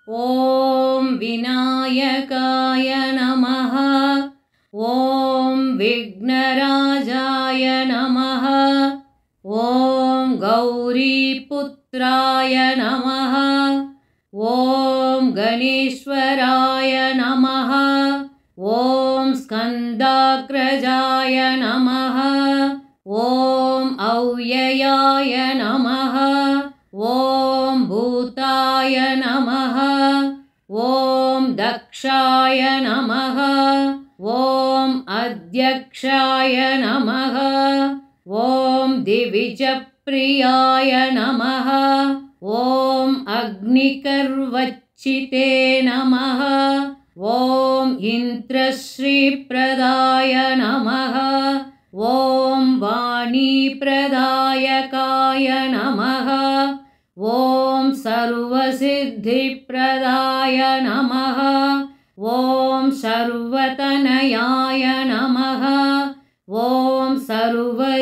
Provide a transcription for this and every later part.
ॐ विनायकाय नमः। ॐ विघ्नराजाय नमः। ॐ गौरीपुत्राय नमः। ॐ गणेश्वराय नमः। ॐ स्कन्दाग्रजाय नमः। ॐ अव्ययाय नमः। ॐ भूताय नमः। ॐ दक्षाय नमः। ॐ अध्यक्षाय नमः। ॐ दिविजप्रियाय नमः। ॐ अग्निकर्वच्चिते नमः। ॐ इन्द्रश्रीप्रदाय नमः। ॐ वाणीप्रदायकाय नमः। ॐ सर्वसिद्धिप्रदाय नमः। ॐ सर्वतनयाय नमः। ॐ सर्वरीप्रियाय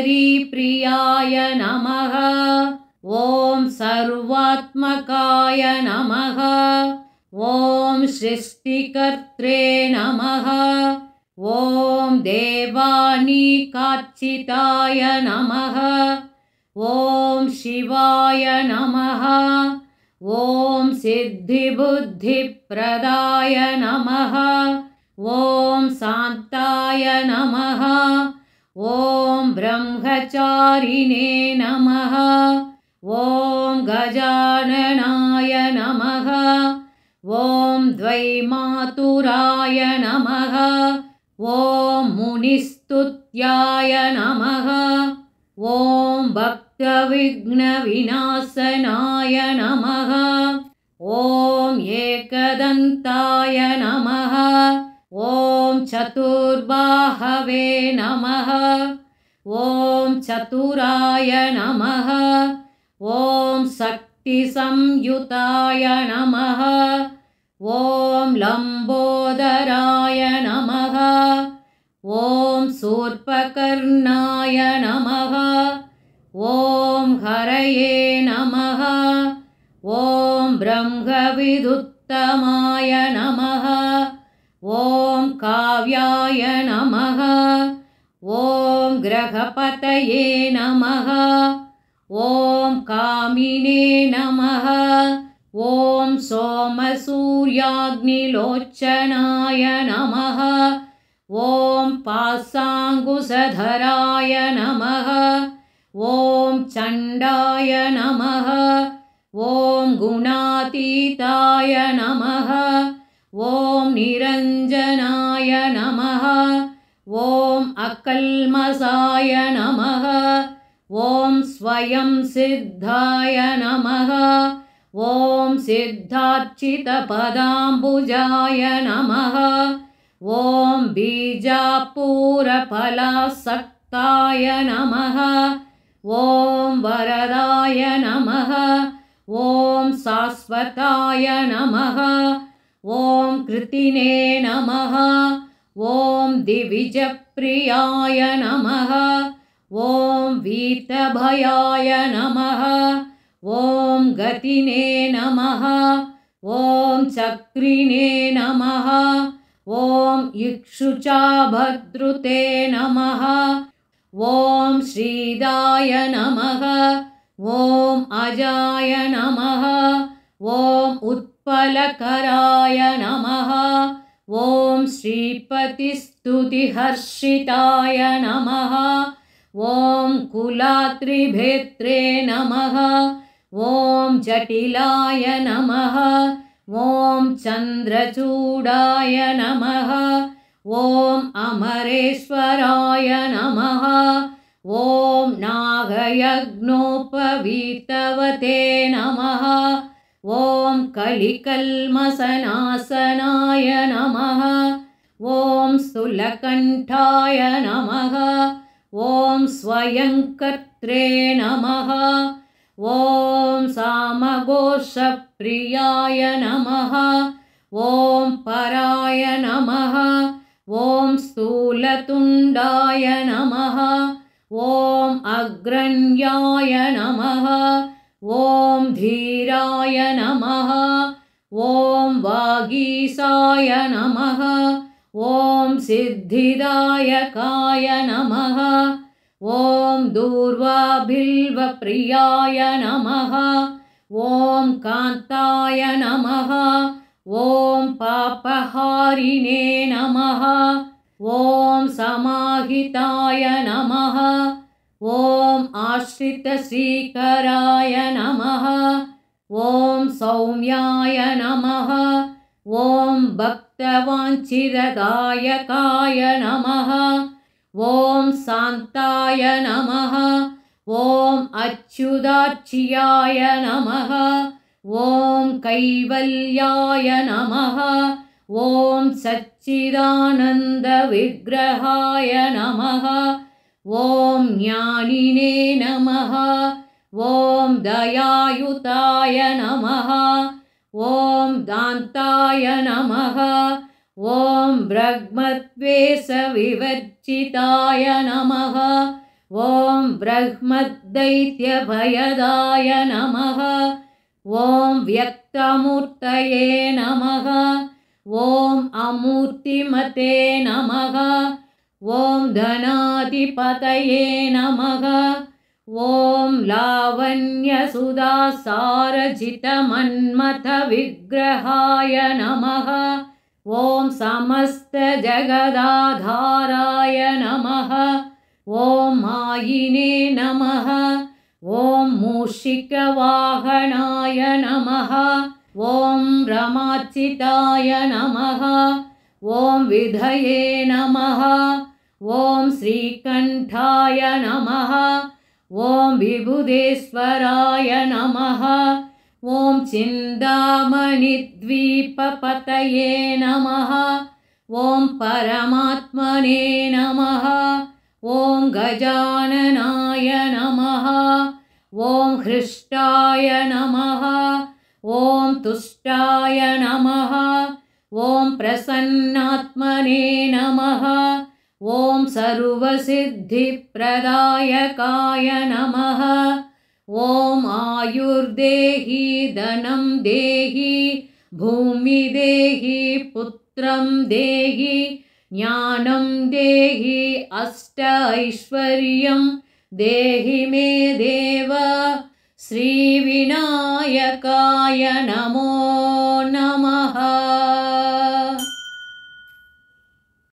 नमः। ॐ सर्वात्मकाय नमः। ॐ सृष्टिकर्त्रे नमः। ॐ देवानीकार्चिताय नमः। ॐ शिवाय नमः। ॐ सिद्धिबुद्धिप्रदाय नमः। ॐ शान्ताय नमः। ॐ ब्रह्मचारिणे नमः। ॐ गजाननाय नमः। ॐ द्वैमातुराय नमः। ॐ मुनिस्तुत्याय नमः। ॐ भक्तविघ्नविनाशनाय नमः। ॐ एकदन्ताय नमः। ॐ चतुर्बाहवे नमः। ॐ चतुराय नमः। ॐ शक्तिसंयुताय नमः। ॐ लम्बोदराय नमः। ॐ शूर्पकर्णाय नमः। ॐ हरये नमः। ॐ ब्रह्मविदुत्तमाय नमः। ॐ काव्याय नमः। ॐ ग्रहपतये नमः। ॐ कामिने नमः। ॐ सोमसूर्याग्निलोचनाय नमः। ॐ पाशाङ्कुशधराय नमः। ॐ चण्डाय नमः। ॐ गुणातीताय नमः। ॐ निरञ्जनाय नमः। ॐ अकल्मषाय नमः। ॐ स्वयं सिद्धाय नमः। ॐ सिद्धार्चितपदाम्बुजाय नमः। ॐ बीजापूरफलासक्ताय नमः। ॐ वरदाय नमः। ॐ शाश्वताय नमः। ॐ कृतिने नमः। ॐ दिविजप्रियाय नमः। ॐ वीतभयाय नमः। ॐ गतिने नमः। ॐ चक्रिणे नमः। ॐ इक्षुचाभद्रुते नमः। ॐ श्रीदाय नमः। ॐ अजाय नमः। ॐ उत्पलकराय नमः। ॐ श्रीपतिस्तुतिहर्षिताय नमः। ॐ कुलात्रिभेत्रे नमः। ॐ जटिलाय नमः। ॐ चन्द्रचूडाय नमः। ॐ अमरेश्वराय नमः। ॐ नागयज्ञोपवीतवते नमः। ॐ कलिकल्मषनाशनाय नमः। ॐ स्थूलकण्ठाय नमः। ॐ स्वयंकर्त्रे नमः। ॐ सामघोषप्रियाय नमः। ॐ पराय नमः। ॐ स्थूलतुण्डाय नमः। ॐ अग्रण्याय नमः। ॐ धीराय नमः। ॐ वागीसाय नमः। ॐ सिद्धिदायकाय नमः। ॐ दूर्वाभिल्वप्रियाय नमः। ॐ कान्ताय नमः। ॐ पापहारिणे नमः। ॐ समाहिताय नमः। ॐ आश्रितश्रीकराय नमः। ॐ सौम्याय नमः। ॐ भक्तवाञ्छितदायकाय नमः। ॐ शान्ताय नमः। ॐ अच्युताच्युताय नमः। ॐ कैवल्याय नमः। ॐ सच्चिदानन्दविग्रहाय नमः। ॐ ज्ञानिने नमः। ॐ दयायुताय नमः। ॐ दान्ताय नमः। ॐ ब्रह्मद्वेषविवर्जिताय नमः। ॐ ब्रह्मदैत्यभयदाय नमः। ॐ व्यक्तमूर्तये नमः। ॐ अमूर्तिमते नमः। ॐ धनाधिपतये नमः। ॐ लावण्यसुधासारजितमन्मथविग्रहाय नमः। ॐ समस्तजगदाधाराय नमः। ॐ मायिने नमः। ॐ मूषिकवाहनाय नमः। ॐ रमार्चिताय नमः। ॐ विधये नमः। ॐ श्रीकण्ठाय नमः। ॐ विबुधेश्वराय नमः। ॐ चिन्तामणिद्वीपपतये नमः। ॐ परमात्मने नमः। ॐ गजाननाय नमः। ॐ हृष्टाय नमः। ॐ तुष्टाय नमः। ॐ प्रसन्नात्मने नमः। ॐ सर्वसिद्धिप्रदायकाय नमः। ॐ आयुर्देहि धनं देहि भूमिदेहि पुत्रं देहि ज्ञानं देहि अष्टैश्वर्यं देहि मे देव। श्रीविनायकाय नमो नमः।